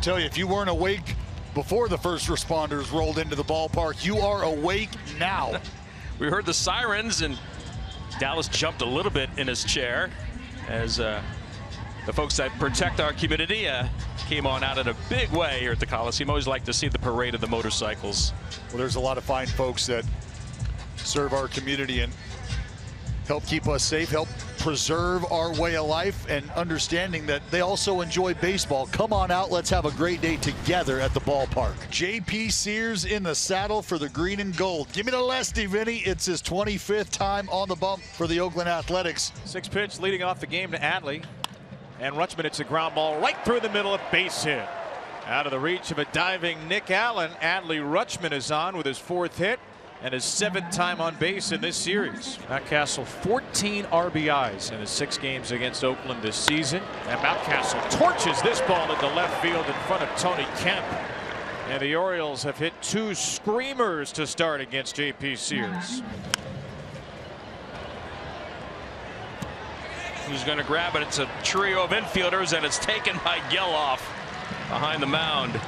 tell you, if you weren't awake before the first responders rolled into the ballpark, you are awake now. We heard the sirens, and Dallas jumped a little bit in his chair as the folks that protect our community came on out in a big way here at the Coliseum. Always like to see the parade of the motorcycles. Well, there's a lot of fine folks that serve our community and help keep us safe, help preserve our way of life, and understanding that they also enjoy baseball. Come on out, let's have a great day together at the ballpark. J.P. Sears in the saddle for the green and gold. Give me the lefty, Vinny. It's his 25th time on the bump for the Oakland Athletics. 6 pitch leading off the game to Adley. And Rutschman, it's a ground ball right through the middle, of base hit. Out of the reach of a diving Nick Allen, Adley Rutschman is on with his 4th hit and his 7th time on base in this series. Mountcastle 14 RBIs in his 6 games against Oakland this season. And Mountcastle torches this ball into left field in front of Tony Kemp. And the Orioles have hit 2 screamers to start against J.P. Sears. Who's going to grab it? It's a trio of infielders, and it's taken by Geloff behind the mound.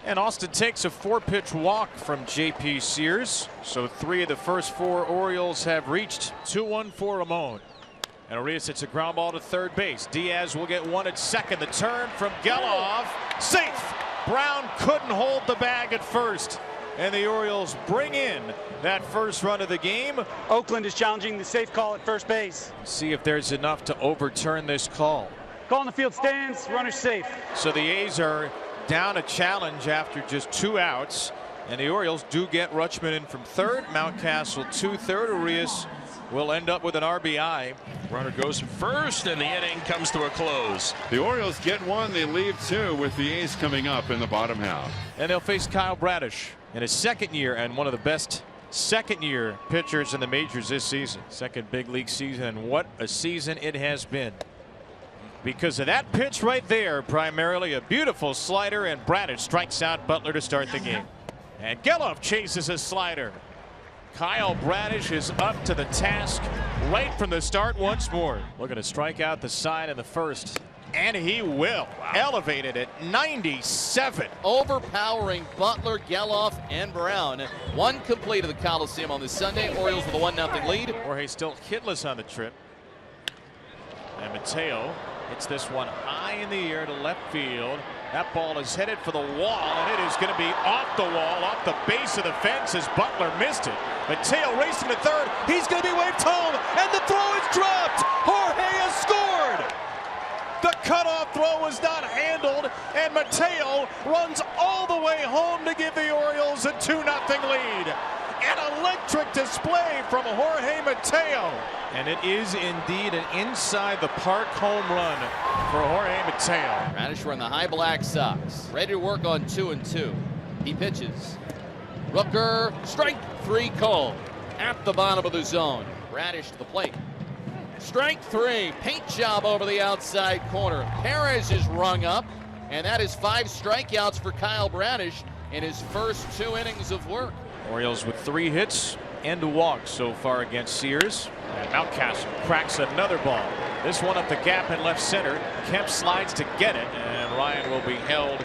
And Austin takes a 4-pitch walk from J.P. Sears. So 3 of the first 4 Orioles have reached. 2-1 for Ramon. And Arias hits a ground ball to third base. Diaz will get 1 at second. The turn from Geloff. Safe. Brown couldn't hold the bag at first. And the Orioles bring in that first run of the game. Oakland is challenging the safe call at first base. See if there's enough to overturn this call. Call in the field stands, runner safe. So the A's are down a challenge after just 2 outs. And the Orioles do get Rutschman in from third. Mountcastle to third. Arias will end up with an RBI. Runner goes from first, and the inning comes to a close. The Orioles get 1, they leave 2 with the A's coming up in the bottom half. And they'll face Kyle Bradish in his 2nd year and one of the best 2nd-year pitchers in the majors this season. 2nd big league season, and what a season it has been. Because of that pitch right there, primarily a beautiful slider, and Bradish strikes out Butler to start the game. And Geloff chases a slider. Kyle Bradish is up to the task right from the start once more. Looking to strike out the side in the first. And he will. Wow. Elevated at 97. Overpowering Butler, Geloff, and Brown. 1 complete of the Coliseum on this Sunday. Orioles with a 1-0 lead. Jorge still hitless on the trip. And Mateo hits this one high in the air to left field. That ball is headed for the wall, and it is going to be off the wall, off the base of the fence as Butler missed it. Mateo racing to third. He's going to be waved home, and the throw is dropped. Jorge has scored. The cutoff throw was not handled, and Mateo runs all the way home to give the Orioles a 2-0 lead. An electric display from Jorge Mateo. And it is indeed an inside the park home run for Jorge Mateo. Bradish wearing the high black socks. Ready to work on 2-2. He pitches. Rooker, strike 3 called. At the bottom of the zone. Bradish to the plate. Strike 3. Paint job over the outside corner. Perez is rung up. And that is 5 strikeouts for Kyle Bradish in his first 2 innings of work. Orioles with 3 hits and a walk so far against Sears. And Mountcastle cracks another ball. This one up the gap in left center. Kemp slides to get it, and Ryan will be held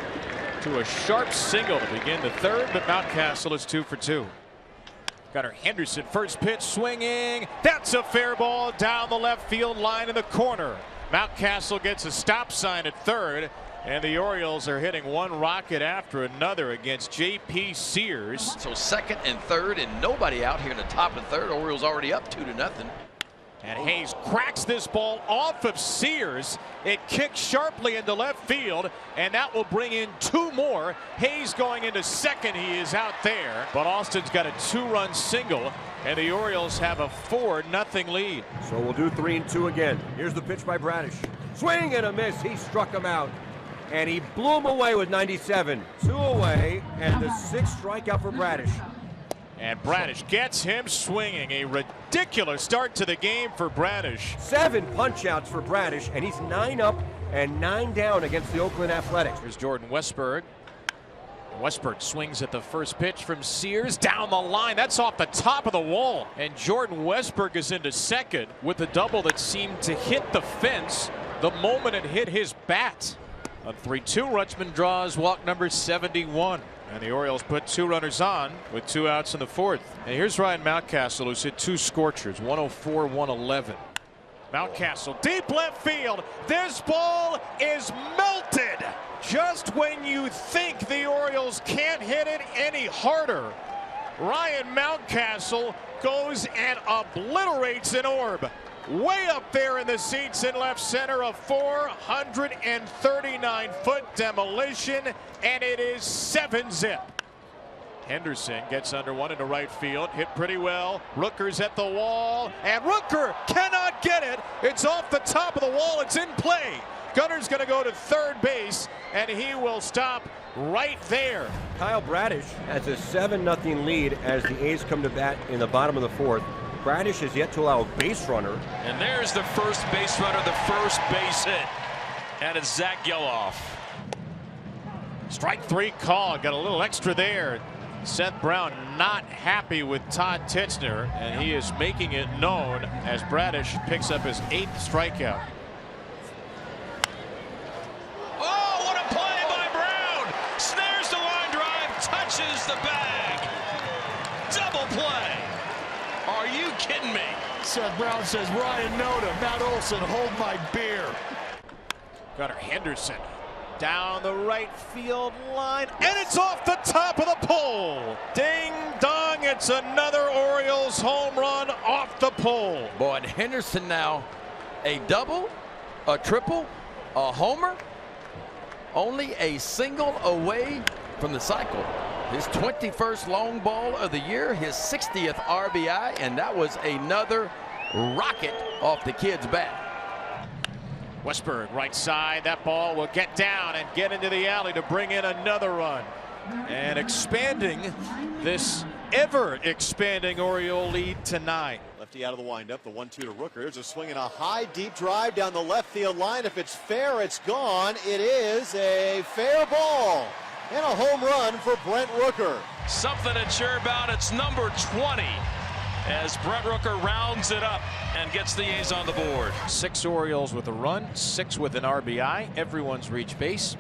to a sharp single to begin the third, but Mountcastle is 2 for 2. Gunnar Henderson, first pitch swinging. That's a fair ball down the left field line in the corner. Mountcastle gets a stop sign at third. And the Orioles are hitting one rocket after another against J.P. Sears. So 2nd and 3rd, and nobody out here in the top of the 3rd. Orioles already up 2-0. And Hayes cracks this ball off of Sears. It kicks sharply into left field, and that will bring in 2 more. Hayes going into second. He is out there. But Austin's got a 2-run single, and the Orioles have a 4-0 lead. So we'll do 3-2 again. Here's the pitch by Bradish. Swing and a miss. He struck him out. And he blew him away with 97. 2 away, and the 6th strikeout for Bradish. And Bradish gets him swinging. A ridiculous start to the game for Bradish. 7 punch-outs for Bradish, and he's 9 up and 9 down against the Oakland Athletics. Here's Jordan Westberg. Westberg swings at the first pitch from Sears down the line. That's off the top of the wall. And Jordan Westberg is into second with a double that seemed to hit the fence the moment it hit his bat. On 3-2, Rutschman draws walk number 71. And the Orioles put 2 runners on with 2 outs in the 4th. And here's Ryan Mountcastle, who's hit 2 scorchers, 104, 111. Mountcastle, deep left field. This ball is melted. Just when you think the Orioles can't hit it any harder, Ryan Mountcastle goes and obliterates an orb. Way up there in the seats in left center, a 439-foot demolition, and it is 7-zip. Henderson gets under one into right field, hit pretty well. Rooker's at the wall, and Rooker cannot get it. It's off the top of the wall. It's in play. Gunner's going to go to third base, and he will stop right there. Kyle Bradish has a 7-0 lead as the A's come to bat in the bottom of the 4th. Bradish has yet to allow a base runner. And there's the first base runner, the first base hit. And it's Zach Geloff. Strike 3 call. Got a little extra there. Seth Brown not happy with Todd Titzner, and he is making it known as Bradish picks up his 8th strikeout. Oh, what a play by Brown! Snares the line drive, touches the bag. Double play. Are you kidding me? Seth Brown says, Ryan Noda, Matt Olson, hold my beer. Gunnar Henderson down the right field line, and it's off the top of the pole. Ding dong, it's another Orioles home run off the pole. Boy, and Henderson now a double, a triple, a homer, only a single away from the cycle. His 21st long ball of the year, his 60th RBI, and that was another rocket off the kid's bat. Westberg, right side. That ball will get down and get into the alley to bring in another run. And expanding this ever-expanding Oriole lead to 9. Lefty out of the windup, the 1-2 to Rooker. Here's a swing and a high, deep drive down the left field line. If it's fair, it's gone. It is a fair ball. And a home run for Brent Rooker. Something to cheer about. It's number 20 as Brent Rooker rounds it up and gets the A's on the board. 6 Orioles with a run, 6 with an RBI. Everyone's reached base.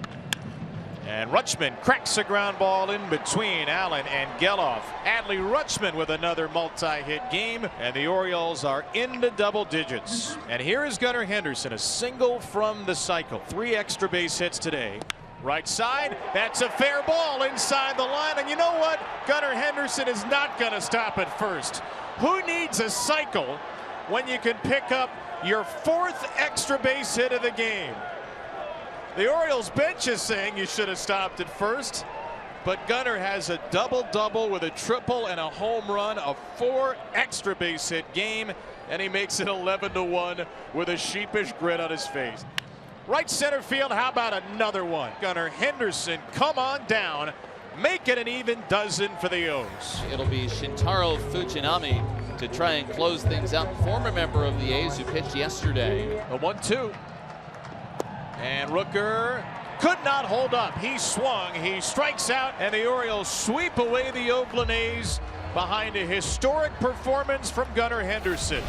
And Rutschman cracks a ground ball in between Allen and Geloff. Adley Rutschman with another multi-hit game, and the Orioles are into double digits. And here is Gunnar Henderson, a single from the cycle. 3 extra base hits today. Right side, that's a fair ball inside the line, and you know what? Gunnar Henderson is not going to stop at first. Who needs a cycle when you can pick up your 4th extra base hit of the game? The Orioles bench is saying you should have stopped at first, but Gunnar has a double-double with a triple and a home run, a 4 extra base hit game, and he makes it 11-1 with a sheepish grin on his face. Right center field, how about another one? Gunnar Henderson, come on down, make it an even dozen for the O's. It'll be Shintaro Fujinami to try and close things out. Former member of the A's who pitched yesterday. A 1-2. And Rooker could not hold up. He swung, he strikes out, and the Orioles sweep away the Oakland A's behind a historic performance from Gunnar Henderson.